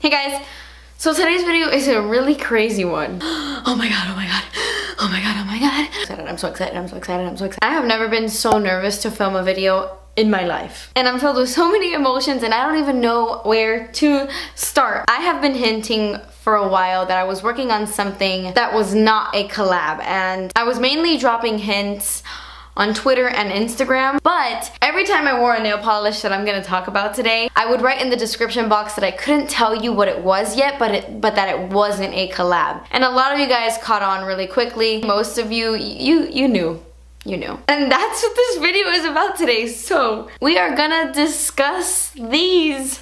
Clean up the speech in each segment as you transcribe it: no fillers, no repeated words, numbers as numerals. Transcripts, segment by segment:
Hey guys, so today's video is a really crazy one. Oh my god, oh my god, oh my god, oh my god. I'm so excited, I'm so excited, I'm so excited. I have never been so nervous to film a video in my life. And I'm filled with so many emotions and I don't even know where to start. I have been hinting for a while that I was working on something that was not a collab, and I was mainly dropping hints on Twitter and Instagram, but every time I wore a nail polish that I'm gonna talk about today, I would write in the description box that I couldn't tell you what it was yet, but that it wasn't a collab. And a lot of you guys caught on really quickly. Most of you knew. You knew. And that's what this video is about today. So we are gonna discuss these.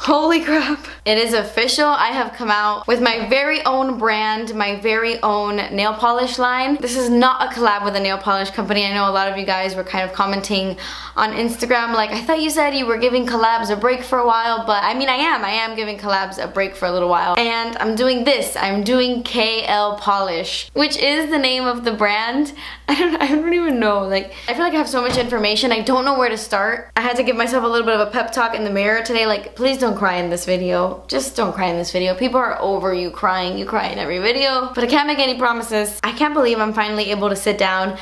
Holy crap. It is official. I have come out with my very own brand, my very own nail polish line. This is not a collab with a nail polish company. I know a lot of you guys were kind of commenting on Instagram like, I thought you said you were giving collabs a break for a while, but I mean I am giving collabs a break for a little while. And I'm doing this. I'm doing KL Polish, which is the name of the brand. I don't even know. Like, I feel like I have so much information. I don't know where to start. I had to give myself a little bit of a pep talk in the mirror today. Like, please don't cry in this video. Just don't cry in this video. People are over you crying. You cry in every video. But I can't make any promises. I can't believe I'm finally able to sit down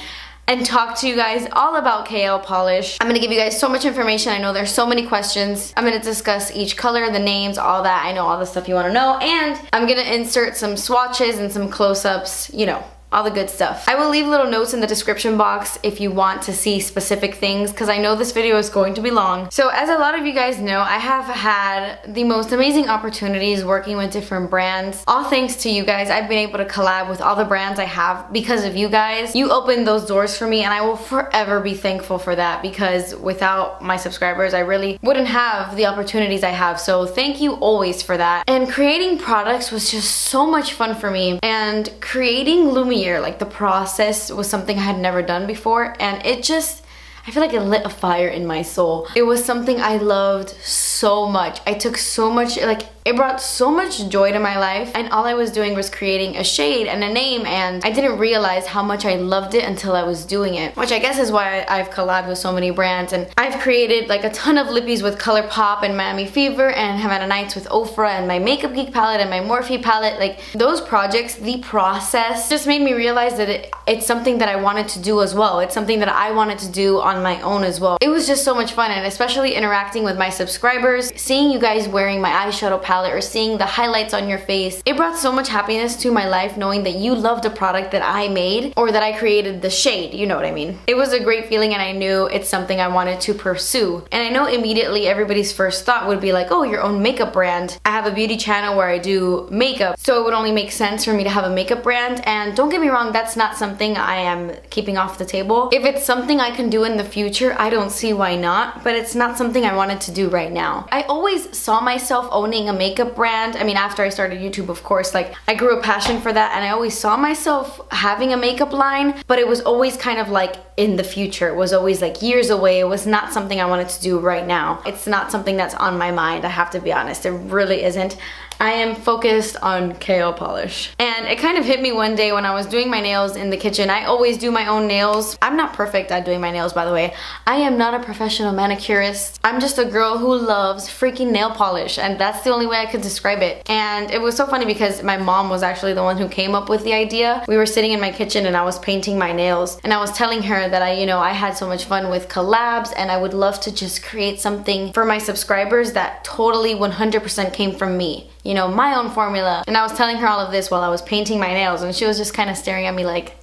and talk to you guys all about KL Polish. I'm gonna give you guys so much information. I know there's so many questions. I'm gonna discuss each color, the names, all that. I know all the stuff you wanna know. And I'm gonna insert some swatches and some close-ups, you know, all the good stuff. I will leave little notes in the description box if you want to see specific things, because I know this video is going to be long. So as a lot of you guys know, I have had the most amazing opportunities working with different brands. All thanks to you guys. I've been able to collab with all the brands I have because of you guys. You opened those doors for me and I will forever be thankful for that, because without my subscribers, I really wouldn't have the opportunities I have. So thank you always for that. And creating products was just so much fun for me. And creating Lumiere, like the process was something I had never done before, and it just, I feel like it lit a fire in my soul. It was something I loved so much. I took so much, like, it brought so much joy to my life, and all I was doing was creating a shade and a name, and I didn't realize how much I loved it until I was doing it, which I guess is why I've collabed with so many brands. And I've created like a ton of lippies with ColourPop and Miami Fever and Havana Nights with Ofra and my Makeup Geek palette and my Morphe palette. Like, those projects, the process just made me realize that it's something that I wanted to do as well. It's something that I wanted to do on my own as well. It was just so much fun, and especially interacting with my subscribers, seeing you guys wearing my eyeshadow palette or seeing the highlights on your face. It brought so much happiness to my life knowing that you loved a product that I made or that I created the shade, you know what I mean. It was a great feeling, and I knew it's something I wanted to pursue. And I know immediately everybody's first thought would be like, oh, your own makeup brand. I have a beauty channel where I do makeup, so it would only make sense for me to have a makeup brand. And don't get me wrong, that's not something I am keeping off the table. If it's something I can do in the future, I don't see why not, but it's not something I wanted to do right now. I always saw myself owning a makeup brand. I mean, after I started YouTube, of course, like, I grew a passion for that, and I always saw myself having a makeup line, but it was always kind of like in the future. It was always like years away. It was not something I wanted to do right now. It's not something that's on my mind, I have to be honest. It really isn't. I am focused on KL Polish. And it kind of hit me one day when I was doing my nails in the kitchen. I always do my own nails. I'm not perfect at doing my nails, by the way. I am not a professional manicurist. I'm just a girl who loves freaking nail polish, and that's the only way I could describe it. And it was so funny because my mom was actually the one who came up with the idea. We were sitting in my kitchen and I was painting my nails, and I was telling her that I had so much fun with collabs, and I would love to just create something for my subscribers that totally 100% came from me. You know, my own formula. And I was telling her all of this while I was painting my nails, and she was just kind of staring at me like,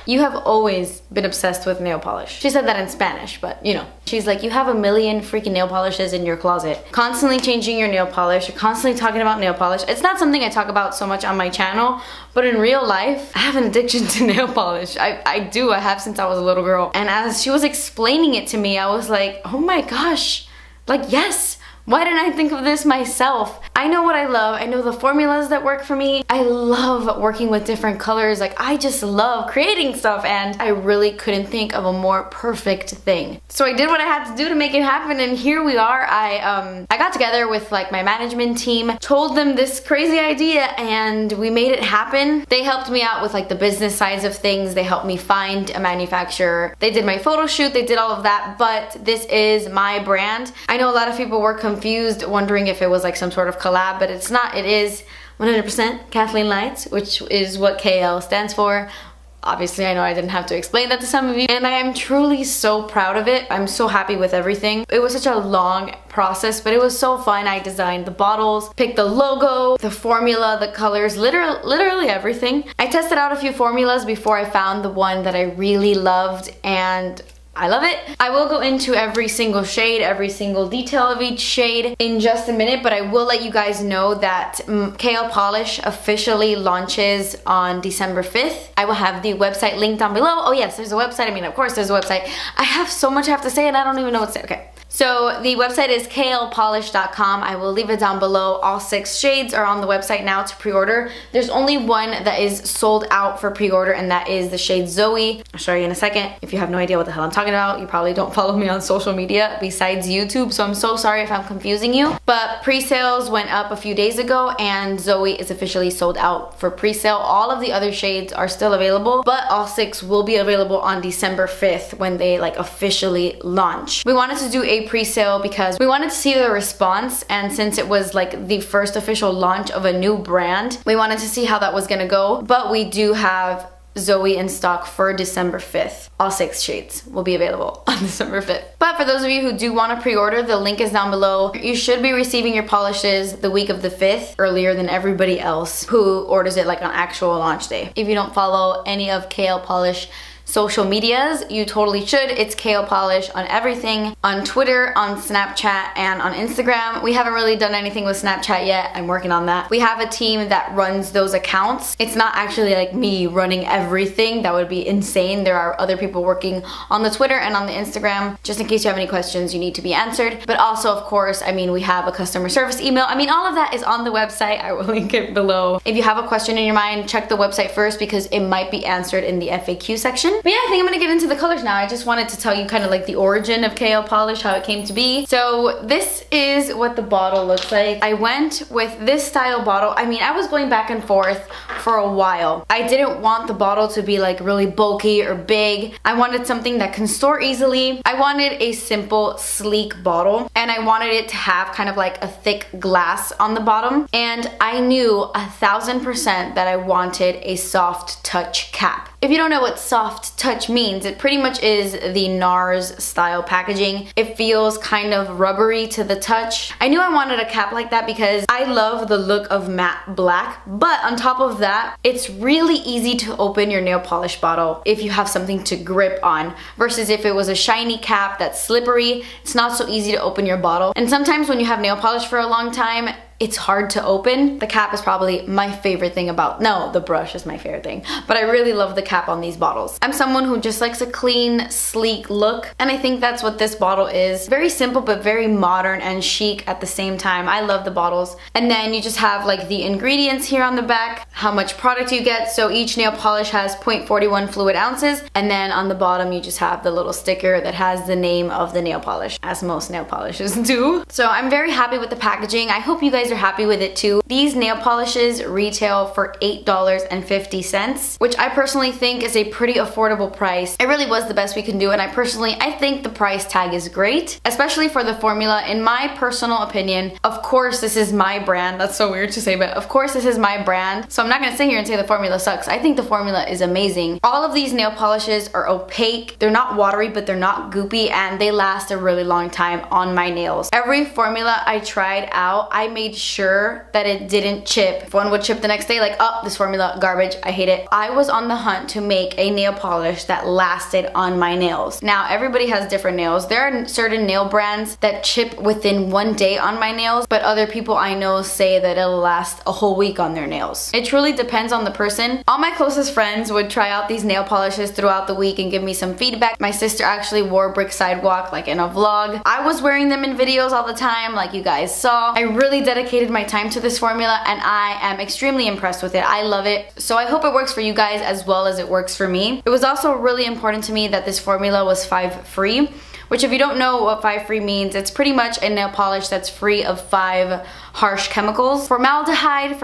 you have always been obsessed with nail polish. She said that in Spanish, but you know. She's like, you have a million freaking nail polishes in your closet. Constantly changing your nail polish. You're constantly talking about nail polish. It's not something I talk about so much on my channel, but in real life, I have an addiction to nail polish. I do. I have since I was a little girl. And as she was explaining it to me, I was like, oh my gosh. Like, yes. Why didn't I think of this myself? I know what I love. I know the formulas that work for me. I love working with different colors. Like, I just love creating stuff, and I really couldn't think of a more perfect thing. So I did what I had to do to make it happen, and here we are. I got together with like my management team, told them this crazy idea, and we made it happen. They helped me out with like the business sides of things. They helped me find a manufacturer. They did my photo shoot. They did all of that, but this is my brand. I know a lot of people were confused, wondering if it was like some sort of collab, but it's not. It is 100% Kathleen Lights, which is what KL stands for. Obviously, I know I didn't have to explain that to some of you, and I am truly so proud of it. I'm so happy with everything. It was such a long process, but it was so fun. I designed the bottles, picked the logo, the formula, the colors, literally everything. I tested out a few formulas before I found the one that I really loved, and I love it. I will go into every single shade, every single detail of each shade in just a minute, but I will let you guys know that KL Polish officially launches on December 5th. I will have the website linked down below. Oh yes, there's a website. I mean, of course there's a website. I have so much I have to say and I don't even know what to say. Okay. So the website is klpolish.com. I will leave it down below. All 6 shades are on the website now to pre-order. There's only one that is sold out for pre-order, and that is the shade Zoe. I'll show you in a second. If you have no idea what the hell I'm talking about, you probably don't follow me on social media besides YouTube, so I'm so sorry if I'm confusing you. But pre-sales went up a few days ago, and Zoe is officially sold out for pre-sale. All of the other shades are still available, but all 6 will be available on December 5th when they like officially launch. We wanted to do a pre-sale because we wanted to see the response, and since it was like the first official launch of a new brand, we wanted to see how that was gonna go. But we do have Zoe in stock for December 5th. All 6 shades will be available on December 5th. But for those of you who do want to pre-order, the link is down below. You should be receiving your polishes the week of the 5th, earlier than everybody else who orders it like on actual launch day. If you don't follow any of KL Polish social medias, you totally should. It's KL Polish on everything, on Twitter, on Snapchat, and on Instagram. We haven't really done anything with Snapchat yet. I'm working on that. We have a team that runs those accounts. It's not actually like me running everything. That would be insane. There are other people working on the Twitter and on the Instagram, just in case you have any questions you need to be answered. But also, of course, I mean, we have a customer service email. I mean, all of that is on the website. I will link it below. If you have a question in your mind, check the website first because it might be answered in the FAQ section. But yeah, I think I'm gonna get into the colors now. I just wanted to tell you kind of like the origin of KL Polish, how it came to be. So this is what the bottle looks like. I went with this style bottle. I mean, I was going back and forth for a while. I didn't want the bottle to be like really bulky or big. I wanted something that can store easily. I wanted a simple, sleek bottle, and I wanted it to have kind of like a thick glass on the bottom. And I knew 1000% that I wanted a soft touch cap. If you don't know what soft touch means, it pretty much is the NARS style packaging. It feels kind of rubbery to the touch. I knew I wanted a cap like that because I love the look of matte black, but on top of that, it's really easy to open your nail polish bottle if you have something to grip on, versus if it was a shiny cap that's slippery, it's not so easy to open your bottle. And sometimes when you have nail polish for a long time, it's hard to open. The cap is probably my favorite thing about, no, the brush is my favorite thing, but I really love the cap on these bottles. I'm someone who just likes a clean, sleek look, and I think that's what this bottle is. Very simple, but very modern and chic at the same time. I love the bottles. And then you just have like the ingredients here on the back, how much product you get. So each nail polish has 0.41 fluid ounces, and then on the bottom you just have the little sticker that has the name of the nail polish, as most nail polishes do. So I'm very happy with the packaging. I hope you guys are happy with it too. These nail polishes retail for $8.50, which I personally think is a pretty affordable price. It really was the best we can do, and I think the price tag is great, especially for the formula. In my personal opinion, of course this is my brand. That's so weird to say, but of course this is my brand, so I'm not gonna sit here and say the formula sucks. I think the formula is amazing. All of these nail polishes are opaque. They're not watery, but they're not goopy, and they last a really long time on my nails. Every formula I tried out, I made sure that it didn't chip. If one would chip the next day, like, oh, this formula, garbage, I hate it. I was on the hunt to make a nail polish that lasted on my nails. Now, everybody has different nails. There are certain nail brands that chip within 1 day on my nails, but other people I know say that it'll last a whole week on their nails. It truly depends on the person. All my closest friends would try out these nail polishes throughout the week and give me some feedback. My sister actually wore Brick Sidewalk like in a vlog. I was wearing them in videos all the time, like you guys saw. I really dedicated my time to this formula, and I am extremely impressed with it. I love it. So I hope it works for you guys as well as it works for me. It was also really important to me that this formula was 5 free, which if you don't know what 5 free means, it's pretty much a nail polish that's free of 5 harsh chemicals. Formaldehyde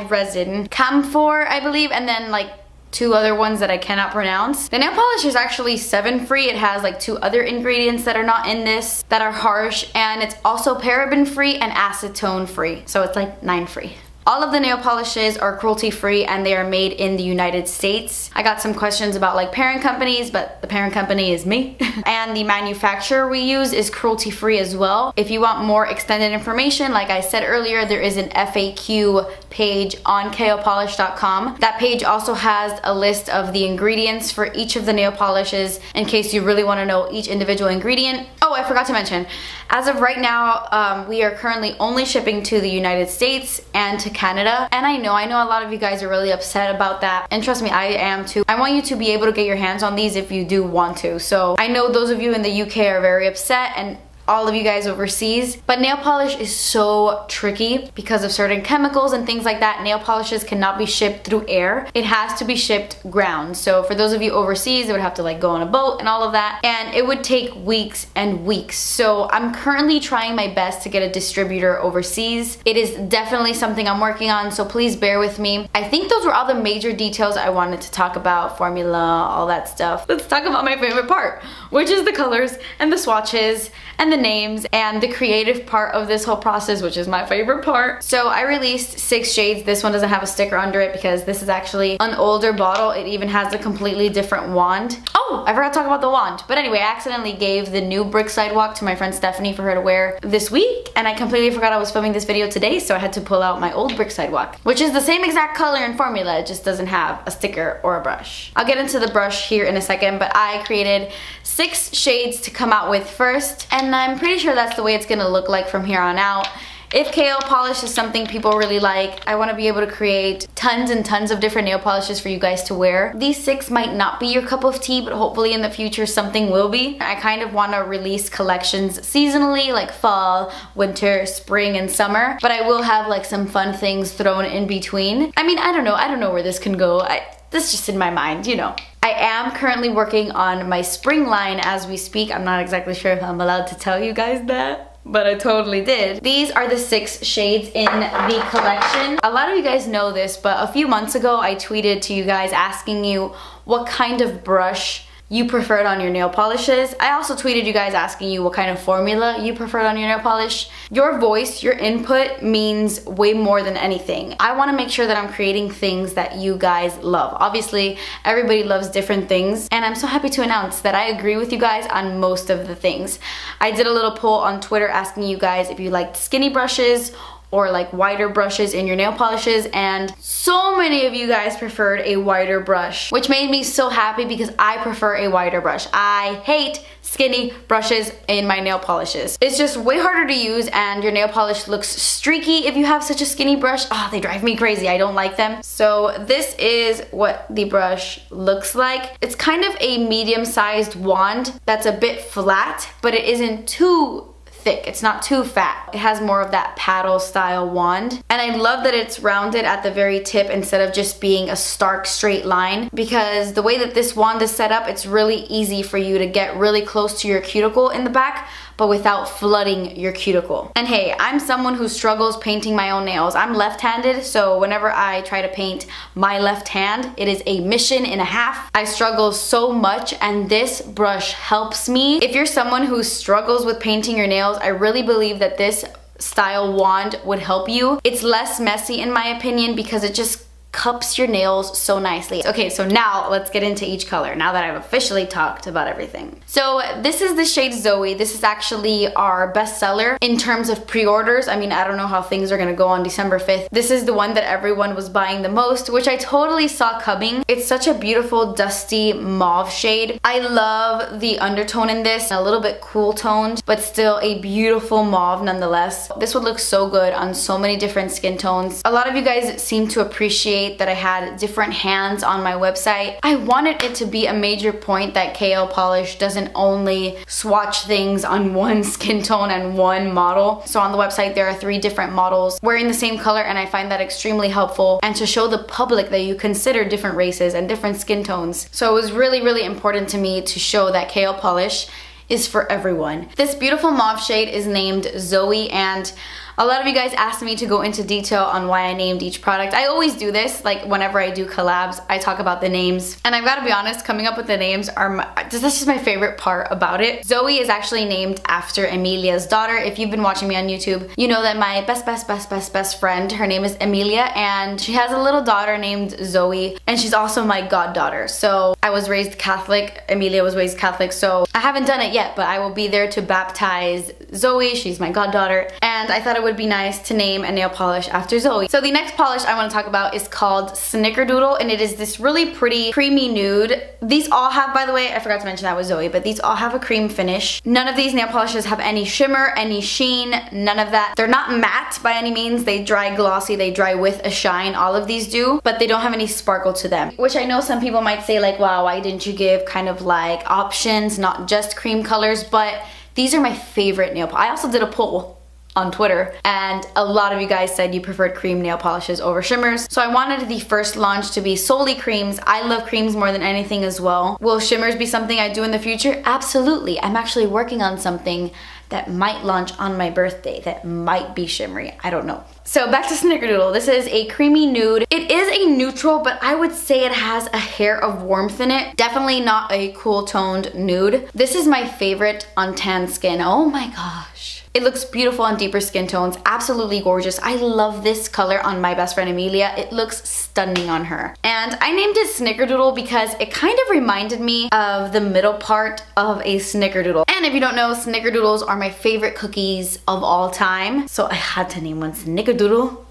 resin, camphor, I believe, and then like two other ones that I cannot pronounce. The nail polish is actually 7 free. It has like 2 other ingredients that are not in this that are harsh, and it's also paraben free and acetone free. So it's like 9 free. All of the nail polishes are cruelty free and they are made in the United States. I got some questions about like parent companies, but the parent company is me. And the manufacturer we use is cruelty free as well. If you want more extended information, like I said earlier, there is an FAQ page on kopolish.com. That page also has a list of the ingredients for each of the nail polishes in case you really want to know each individual ingredient. Oh, I forgot to mention, as of right now, we are currently only shipping to the United States and to Canada. And I know a lot of you guys are really upset about that. And trust me, I am too. I want you to be able to get your hands on these if you do want to. So I know those of you in the UK are very upset, and all of you guys overseas, but nail polish is so tricky because of certain chemicals and things like that. Nail polishes cannot be shipped through air. It has to be shipped ground. So for those of you overseas, they would have to like go on a boat and all of that, and it would take weeks and weeks. So I'm currently trying my best to get a distributor overseas. It is definitely something I'm working on, so please bear with me. I think those were all the major details I wanted to talk about, formula, all that stuff. Let's talk about my favorite part, which is the colors and the swatches and the names and the creative part of this whole process, which is my favorite part. So I released 6 shades. This one doesn't have a sticker under it because this is actually an older bottle. It even has a completely different wand. Oh, I forgot to talk about the wand. But anyway, I accidentally gave the new Brick Sidewalk to my friend Stephanie for her to wear this week, and I completely forgot I was filming this video today, so I had to pull out my old Brick Sidewalk, which is the same exact color and formula, it just doesn't have a sticker or a brush. I'll get into the brush here in a second, but I created 6 shades to come out with first, and I'm pretty sure that's the way it's gonna look like from here on out. If KO polish is something people really like, I want to be able to create tons and tons of different nail polishes for you guys to wear. These 6 might not be your cup of tea, but hopefully in the future something will be. I kind of want to release collections seasonally, like fall, winter, spring, and summer, but I will have like some fun things thrown in between. I mean, I don't know where this can go. That's just in my mind, you know. I am currently working on my spring line as we speak. I'm not exactly sure if I'm allowed to tell you guys that, but I totally did. These are the 6 shades in the collection. A lot of you guys know this, but a few months ago I tweeted to you guys asking you what kind of brush you preferred on your nail polishes. I also tweeted you guys asking you what kind of formula you preferred on your nail polish. Your voice, your input means way more than anything. I want to make sure that I'm creating things that you guys love. Obviously, everybody loves different things, and I'm so happy to announce that I agree with you guys on most of the things. I did a little poll on Twitter asking you guys if you liked skinny brushes or like wider brushes in your nail polishes, and so many of you guys preferred a wider brush, which made me so happy because I prefer a wider brush. I hate skinny brushes in my nail polishes. It's just way harder to use, and your nail polish looks streaky if you have such a skinny brush. Oh, they drive me crazy. I don't like them. So this is what the brush looks like. It's kind of a medium-sized wand that's a bit flat, but it isn't too thick. It's not too fat. It has more of that paddle style wand. And I love that it's rounded at the very tip instead of just being a stark straight line, because the way that this wand is set up, it's really easy for you to get really close to your cuticle in the back, but without flooding your cuticle. And hey, I'm someone who struggles painting my own nails. I'm left-handed, so whenever I try to paint my left hand, it is a mission and a half. I struggle so much, and this brush helps me. If you're someone who struggles with painting your nails, I really believe that this style wand would help you. It's less messy in my opinion because it just cups your nails so nicely. Okay, so now let's get into each color now that I've officially talked about everything. So this is the shade Zoe. This is actually our bestseller in terms of pre-orders. I mean, I don't know how things are gonna go on December 5th. This is the one that everyone was buying the most, which I totally saw coming. It's such a beautiful dusty mauve shade. I love the undertone in this, a little bit cool toned, but still a beautiful mauve nonetheless. This would look so good on so many different skin tones. A lot of you guys seem to appreciate that I had different hands on my website. I wanted it to be a major point that KO Polish doesn't only swatch things on one skin tone and one model. So on the website there are 3 different models wearing the same color, and I find that extremely helpful, and to show the public that you consider different races and different skin tones. So it was really, really important to me to show that KO Polish is for everyone. This beautiful mauve shade is named Zoe, and A lot of you guys asked me to go into detail on why I named each product. I always do this, like whenever I do collabs, I talk about the names. And I've got to be honest, coming up with the names that's just my favorite part about it. Zoe is actually named after Emilia's daughter. If you've been watching me on YouTube, you know that my best friend, her name is Emilia, and she has a little daughter named Zoe, and she's also my goddaughter. So I was raised Catholic, Emilia was raised Catholic, so I haven't done it yet, but I will be there to baptize Zoe. She's my goddaughter, and I thought it would be nice to name a nail polish after Zoe. So the next polish I want to talk about is called Snickerdoodle, and it is this really pretty creamy nude. These all have, by the way, I forgot to mention that was Zoe, but these all have a cream finish. None of these nail polishes have any shimmer, any sheen, none of that. They're not matte by any means. They dry glossy, they dry with a shine. All of these do, but they don't have any sparkle to them, which I know some people might say like, wow, why didn't you give kind of like options, not just cream colors? But these are my favorite nail polish. I also did a poll on Twitter, and a lot of you guys said you preferred cream nail polishes over shimmers. So I wanted the first launch to be solely creams. I love creams more than anything as well. Will shimmers be something I do in the future? Absolutely. I'm actually working on something that might launch on my birthday that might be shimmery. I don't know. So back to Snickerdoodle. This is a creamy nude. It is a neutral, but I would say it has a hair of warmth in it. Definitely not a cool toned nude. This is my favorite on tan skin. Oh my gosh. It looks beautiful on deeper skin tones, absolutely gorgeous. I love this color on my best friend Emilia. It looks stunning on her. And I named it Snickerdoodle because it kind of reminded me of the middle part of a Snickerdoodle. And if you don't know, Snickerdoodles are my favorite cookies of all time. So I had to name one Snickerdoodle.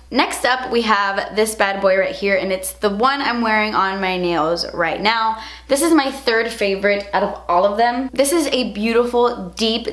Next up, we have this bad boy right here, and it's the one I'm wearing on my nails right now. This is my third favorite out of all of them. This is a beautiful, deep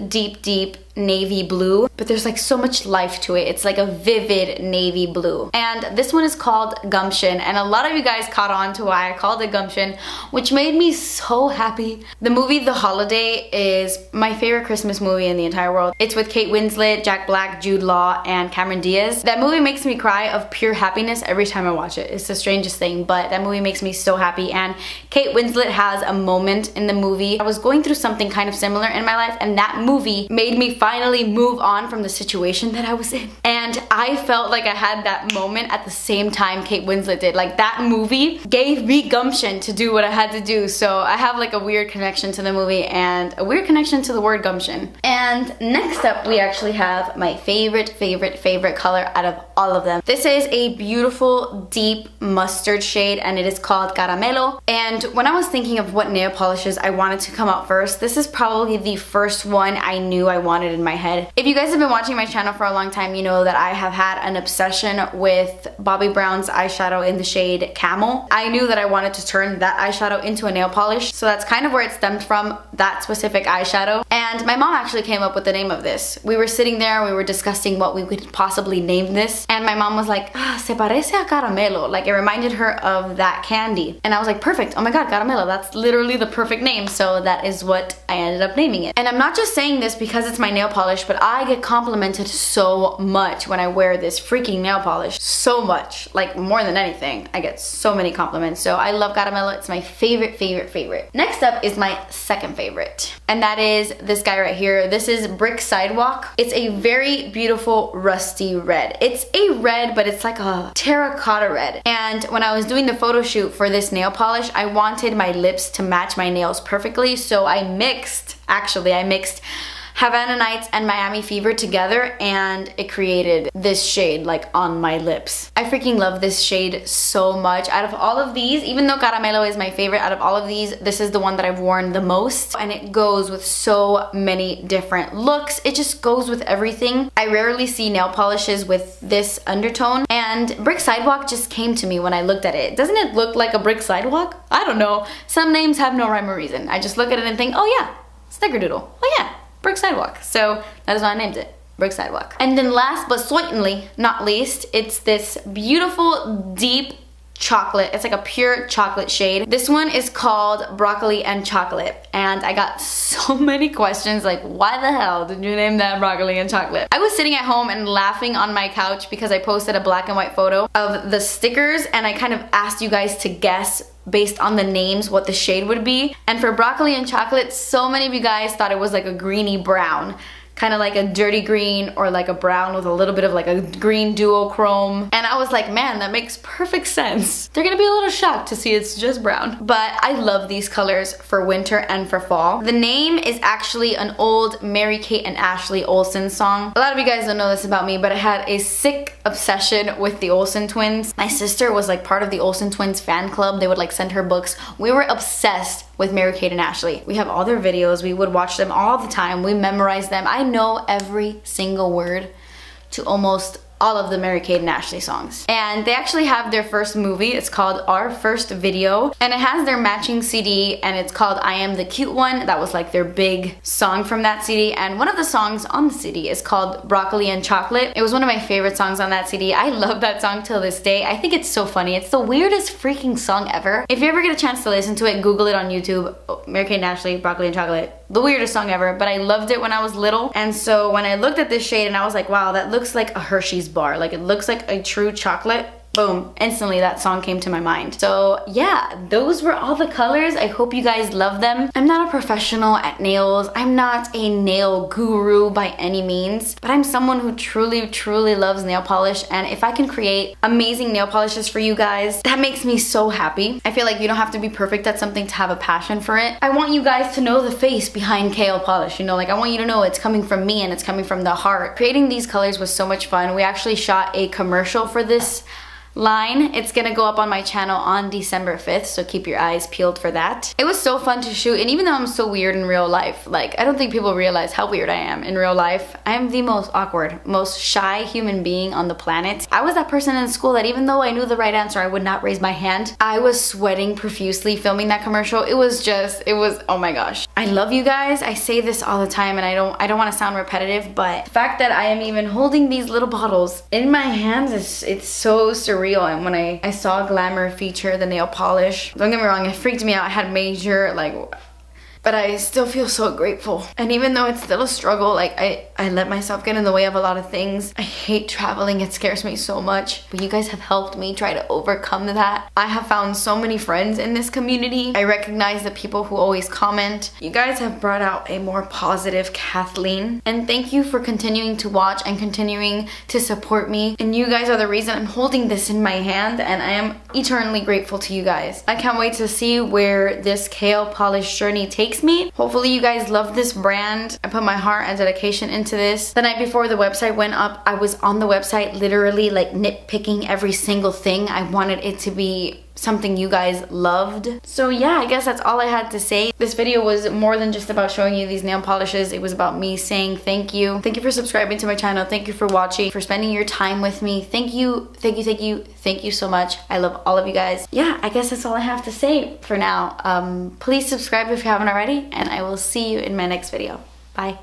navy blue, but there's like so much life to it. It's like a vivid navy blue. And this one is called Gumption, and a lot of you guys caught on to why I called it Gumption, which made me so happy. The movie The Holiday is my favorite Christmas movie in the entire world. It's with Kate Winslet, Jack Black, Jude Law, and Cameron Diaz. That movie makes me cry of pure happiness every time I watch it. It's the strangest thing, but that movie makes me so happy. And Kate Winslet has a moment in the movie. I was going through something kind of similar in my life, and that movie made me finally move on from the situation that I was in. And I felt like I had that moment at the same time Kate Winslet did. Like, that movie gave me gumption to do what I had to do. So I have like a weird connection to the movie and a weird connection to the word gumption. And next up, we actually have my favorite color out of all of them. This is a beautiful deep mustard shade, and it is called Caramelo. And when I was thinking of what nail polishes I wanted to come out first, this is probably the first one I knew I wanted in my head. If you guys have been watching my channel for a long time, you know that I have had an obsession with Bobbi Brown's eyeshadow in the shade Camel. I knew that I wanted to turn that eyeshadow into a nail polish, so that's kind of where it stemmed from, that specific eyeshadow. And my mom actually came up with the name of this. We were sitting there, we were discussing what we could possibly name this, and my mom was like, se parece a caramelo. Like, it reminded her of that candy. And I was like, perfect, oh my god, caramelo, that's literally the perfect name. So that is what I ended up naming it. And I'm not just saying this because it's my nail polish, but I get complimented so much when I wear this freaking nail polish. So much, like more than anything. I get so many compliments. So I love Caramelo. It's my favorite. Next up is my second favorite, and that is this guy right here. This is Brick Sidewalk. It's a very beautiful rusty red. It's a red, but it's like a terracotta red. And when I was doing the photo shoot for this nail polish, I wanted my lips to match my nails perfectly, so I mixed Havana Nights and Miami Fever together, and it created this shade like on my lips. I freaking love this shade so much. Out of all of these, even though Caramelo is my favorite, out of all of these, this is the one that I've worn the most, and it goes with so many different looks. It just goes with everything. I rarely see nail polishes with this undertone, and Brick Sidewalk just came to me when I looked at it. Doesn't it look like a brick sidewalk? I don't know. Some names have no rhyme or reason. I just look at it and think, oh yeah, Snickerdoodle. Oh yeah, Brick Sidewalk. So that is why I named it, Brick Sidewalk. And then last but certainly not least, it's this beautiful deep chocolate. It's like a pure chocolate shade. This one is called Broccoli and Chocolate, and I got so many questions like, why the hell did you name that Broccoli and Chocolate? I was sitting at home and laughing on my couch because I posted a black and white photo of the stickers, and I kind of asked you guys to guess based on the names what the shade would be. And for Broccoli and Chocolate, so many of you guys thought it was like a greeny brown kind of like a dirty green or like a brown with a little bit of like a green duochrome. And I was like, man, that makes perfect sense. They're gonna be a little shocked to see it's just brown. But I love these colors for winter and for fall. The name is actually an old Mary-Kate and Ashley Olsen song. A lot of you guys don't know this about me, but I had a sick obsession with the Olsen twins. My sister was like part of the Olsen twins fan club. They would like send her books. We were obsessed with Mary-Kate and Ashley. We have all their videos. We would watch them all the time. We memorized them. I know every single word to almost all of the Mary-Kate and Ashley songs. And they actually have their first movie. It's called Our First Video. And it has their matching CD, and it's called I Am the Cute One. That was like their big song from that CD. And one of the songs on the CD is called Broccoli and Chocolate. It was one of my favorite songs on that CD. I love that song till this day. I think it's so funny. It's the weirdest freaking song ever. If you ever get a chance to listen to it, Google it on YouTube. Mary-Kate and Ashley, Broccoli and Chocolate. The weirdest song ever, but I loved it when I was little. And so when I looked at this shade and I was like, wow, that looks like a Hershey's bar. Like it looks like a true chocolate. Boom, instantly that song came to my mind. So yeah, those were all the colors. I hope you guys love them. I'm not a professional at nails. I'm not a nail guru by any means, but I'm someone who truly loves nail polish. And if I can create amazing nail polishes for you guys, that makes me so happy. I feel like you don't have to be perfect at something to have a passion for it. I want you guys to know the face behind KO Polish, you know, like I want you to know it's coming from me and it's coming from the heart. Creating these colors was so much fun. We actually shot a commercial for this line. It's gonna go up on my channel on December 5th, so keep your eyes peeled for that. It was so fun to shoot, and even though I'm so weird in real life, like I don't think people realize how weird I am in real life. I am the most awkward, most shy human being on the planet. I was that person in school that even though I knew the right answer, I would not raise my hand. I was sweating profusely filming that commercial. It was, oh my gosh. I love you guys. I say this all the time, and I don't want to sound repetitive, but the fact that I am even holding these little bottles in my hands, it's so surreal. And when I saw Glamour feature the nail polish, don't get me wrong, it freaked me out. I had major but I still feel so grateful. And even though it's still a struggle, like I let myself get in the way of a lot of things. I hate traveling, it scares me so much. But you guys have helped me try to overcome that. I have found so many friends in this community. I recognize the people who always comment. You guys have brought out a more positive Kathleen. And thank you for continuing to watch and continuing to support me. And you guys are the reason I'm holding this in my hand, and I am eternally grateful to you guys. I can't wait to see where this KO Polish journey takes me. Hopefully you guys love this brand. I put my heart and dedication into this. The night before the website went up, I was on the website literally like nitpicking every single thing. I wanted it to be something you guys loved. So yeah, I guess that's all I had to say. This video was more than just about showing you these nail polishes. It was about me saying thank you. Thank you for subscribing to my channel. Thank you for watching, for spending your time with me. Thank you so much. I love all of you guys. Yeah, I guess that's all I have to say for now. Please subscribe if you haven't already, and I will see you in my next video. Bye.